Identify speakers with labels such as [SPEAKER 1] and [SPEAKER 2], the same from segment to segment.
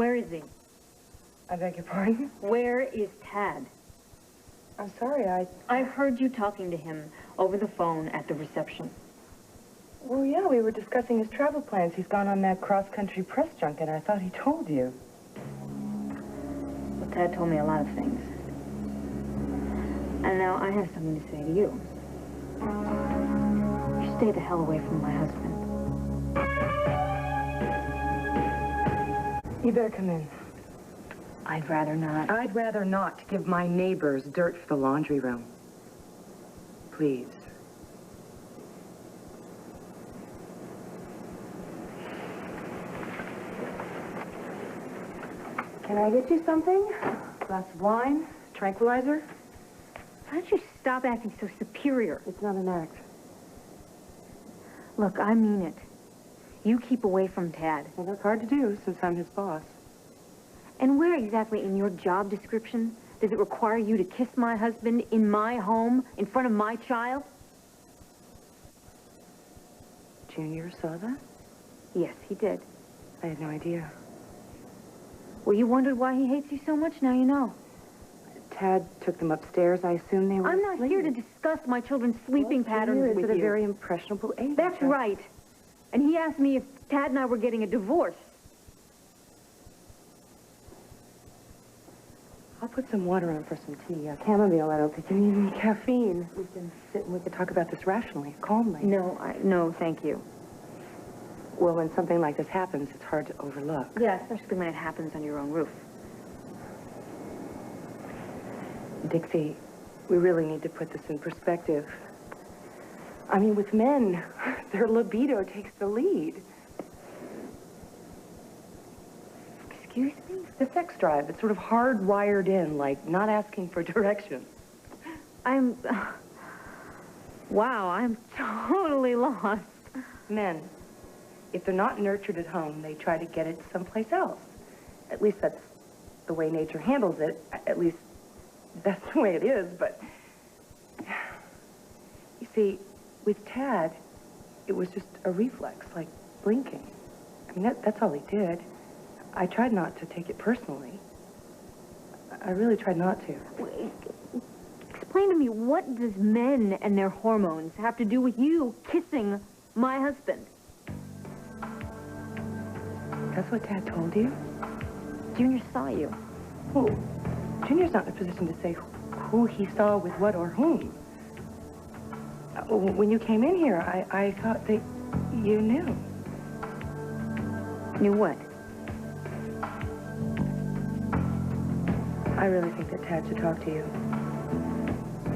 [SPEAKER 1] Where is he?
[SPEAKER 2] I beg your pardon?
[SPEAKER 1] Where is Tad?
[SPEAKER 2] I'm sorry,
[SPEAKER 1] I heard you talking to him over the phone at the reception.
[SPEAKER 2] Well, yeah, we were discussing his travel plans. He's gone on that cross-country press junket. I thought he told you.
[SPEAKER 1] Well, Tad told me a lot of things. And now I have something to say to you. You stay the hell away from my husband.
[SPEAKER 2] You better come in.
[SPEAKER 1] I'd rather not.
[SPEAKER 2] I'd rather not give my neighbors dirt for the laundry room. Please. Can I get you something? A glass of wine? Tranquilizer?
[SPEAKER 1] Why don't you stop acting so superior?
[SPEAKER 2] It's not an act.
[SPEAKER 1] Look, I mean it. You keep away from Tad.
[SPEAKER 2] Well, that's hard to do since I'm his boss.
[SPEAKER 1] And where exactly in your job description does it require you to kiss my husband in my home, in front of my child?
[SPEAKER 2] Junior saw that?
[SPEAKER 1] Yes, he did.
[SPEAKER 2] I had no idea.
[SPEAKER 1] Well, you wondered why he hates you so much? Now you know.
[SPEAKER 2] Tad took them upstairs. I assume they were
[SPEAKER 1] I'm not here to discuss my children's sleeping patterns with
[SPEAKER 2] you. At a
[SPEAKER 1] you.
[SPEAKER 2] very impressionable age.
[SPEAKER 1] That's right. And he asked me if Tad and I were getting a divorce.
[SPEAKER 2] I'll put some water on for some tea. Chamomile, I don't think you need any caffeine. We can sit and we can talk about this rationally, calmly.
[SPEAKER 1] No, thank you.
[SPEAKER 2] Well, when something like this happens, it's hard to overlook.
[SPEAKER 1] Yeah, especially when it happens on your own roof.
[SPEAKER 2] Dixie, we really need to put this in perspective. I mean, with men, their libido takes the lead.
[SPEAKER 1] Excuse me?
[SPEAKER 2] The sex drive, it's sort of hardwired in, like not asking for directions.
[SPEAKER 1] Wow, I'm totally lost.
[SPEAKER 2] Men, if they're not nurtured at home, they try to get it someplace else. At least that's the way nature handles it. At least that's the way it is, but... You see, with Tad, it was just a reflex, like blinking. I mean, that's all he did. I tried not to take it personally. I really tried not to.
[SPEAKER 1] Explain to me, what does men and their hormones have to do with you kissing my husband?
[SPEAKER 2] That's what Tad told you?
[SPEAKER 1] Junior saw you.
[SPEAKER 2] Well, Junior's not in a position to say who he saw with what or whom. When you came in here, I thought that you knew.
[SPEAKER 1] Knew what?
[SPEAKER 2] I really think that Tad should talk to you.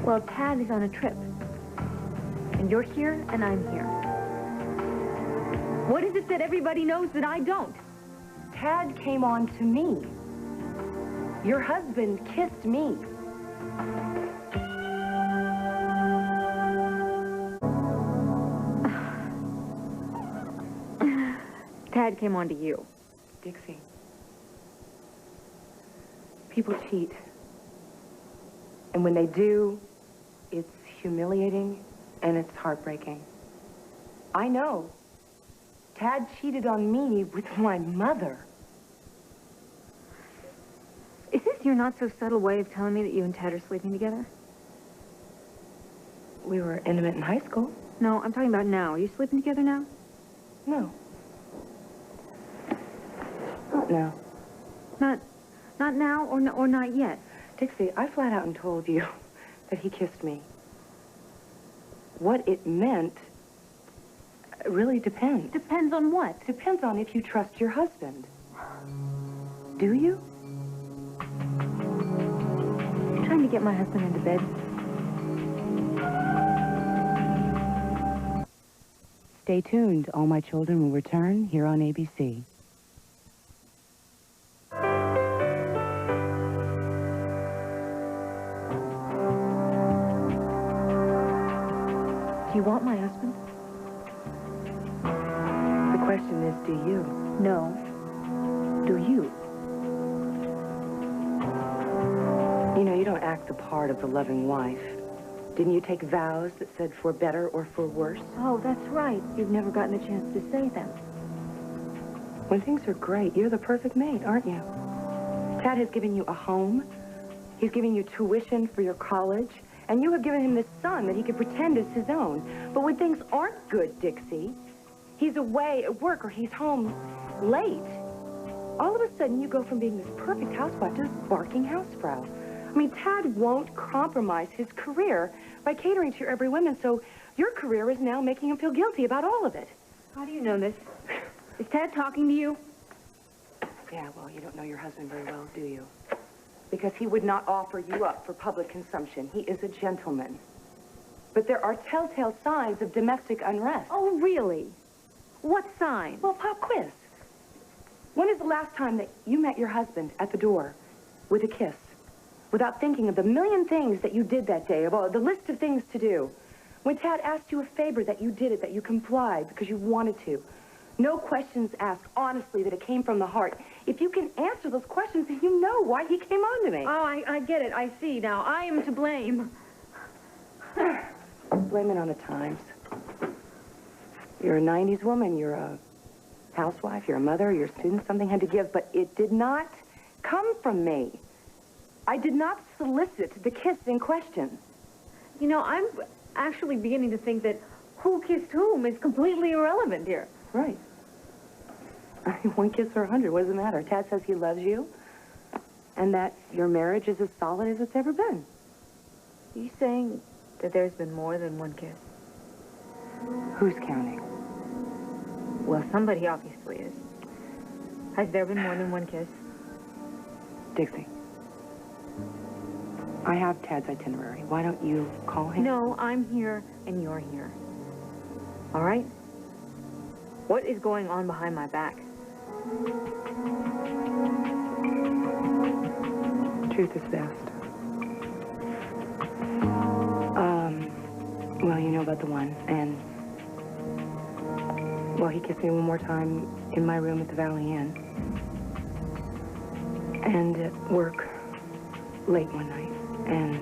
[SPEAKER 1] Well, Tad is on a trip. And you're here, and I'm here. What is it that everybody knows that I don't?
[SPEAKER 2] Tad came on to me. Your husband kissed me.
[SPEAKER 1] Tad came on to you.
[SPEAKER 2] Dixie. People cheat. And when they do, it's humiliating and it's heartbreaking. I know. Tad cheated on me with my mother.
[SPEAKER 1] Is this your not-so-subtle way of telling me that you and Tad are sleeping together?
[SPEAKER 2] We were intimate in high school.
[SPEAKER 1] No, I'm talking about now. Are you sleeping together now?
[SPEAKER 2] No. Not now.
[SPEAKER 1] Not now or not yet?
[SPEAKER 2] Dixie, I flat out and told you that he kissed me. What it meant really depends.
[SPEAKER 1] Depends on what?
[SPEAKER 2] Depends on if you trust your husband. Do you?
[SPEAKER 1] I'm trying to get my husband into bed.
[SPEAKER 2] Stay tuned. All My Children will return here on ABC.
[SPEAKER 1] Do you want my husband?
[SPEAKER 2] The question is, do you?
[SPEAKER 1] No. Do you?
[SPEAKER 2] You know, you don't act the part of the loving wife. Didn't you take vows that said for better or for worse?
[SPEAKER 1] Oh, that's right. You've never gotten a chance to say them.
[SPEAKER 2] When things are great, you're the perfect mate, aren't you? Tad has given you a home. He's giving you tuition for your college. And you have given him this son that he could pretend is his own. But when things aren't good, Dixie, he's away at work or he's home late, all of a sudden you go from being this perfect housewife to this barking housefrau. I mean, Tad won't compromise his career by catering to your every whim, and so your career is now making him feel guilty about all of it.
[SPEAKER 1] How do you know this? Is Tad talking to you?
[SPEAKER 2] Yeah, well, you don't know your husband very well, do you? Because he would not offer you up for public consumption. He is a gentleman. But there are telltale signs of domestic unrest.
[SPEAKER 1] Oh, really? What sign?
[SPEAKER 2] Well, pop quiz. When is the last time that you met your husband at the door with a kiss, without thinking of the million things that you did that day, of all the list of things to do? When Tad asked you a favor, that you did it, that you complied because you wanted to. No questions asked, honestly, that it came from the heart. If you can answer those questions, then you know why he came on to me.
[SPEAKER 1] Oh, I get it. I see now. I am to blame.
[SPEAKER 2] Blame it on the times. You're a 90s woman. You're a housewife. You're a mother. You're a student. Something had to give, but it did not come from me. I did not solicit the kiss in question.
[SPEAKER 1] You know, I'm actually beginning to think that who kissed whom is completely irrelevant here.
[SPEAKER 2] Right. I mean, one kiss or 100, what does it matter? Tad says he loves you, and that your marriage is as solid as it's ever been.
[SPEAKER 1] Are you saying that there's been more than one kiss?
[SPEAKER 2] Who's counting?
[SPEAKER 1] Well, somebody obviously is. Has there been more than one kiss?
[SPEAKER 2] Dixie, I have Tad's itinerary. Why don't you call him?
[SPEAKER 1] No, I'm here and you're here. All right? What is going on behind my back?
[SPEAKER 2] Truth is best. Well, you know about the one, and... Well, he kissed me one more time in my room at the Valley Inn. And at work late one night. And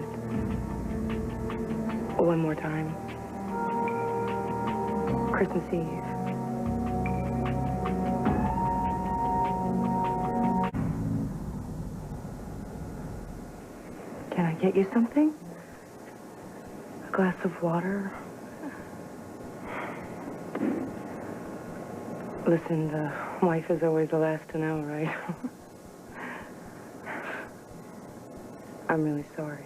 [SPEAKER 2] one more time Christmas Eve. Can I get you something? A glass of water? Listen, the wife is always the last to know, right? I'm really sorry.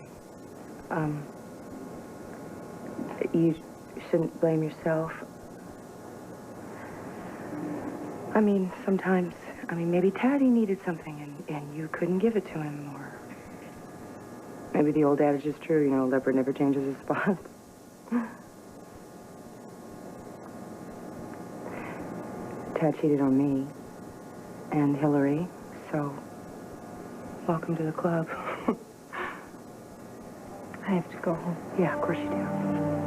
[SPEAKER 2] You shouldn't blame yourself. I mean, sometimes, maybe Taddy needed something and you couldn't give it to him, or maybe the old adage is true, you know, a leopard never changes his spots. Tad cheated on me and Hillary, so welcome to the club.
[SPEAKER 1] I have to go home.
[SPEAKER 2] Yeah, of course you do.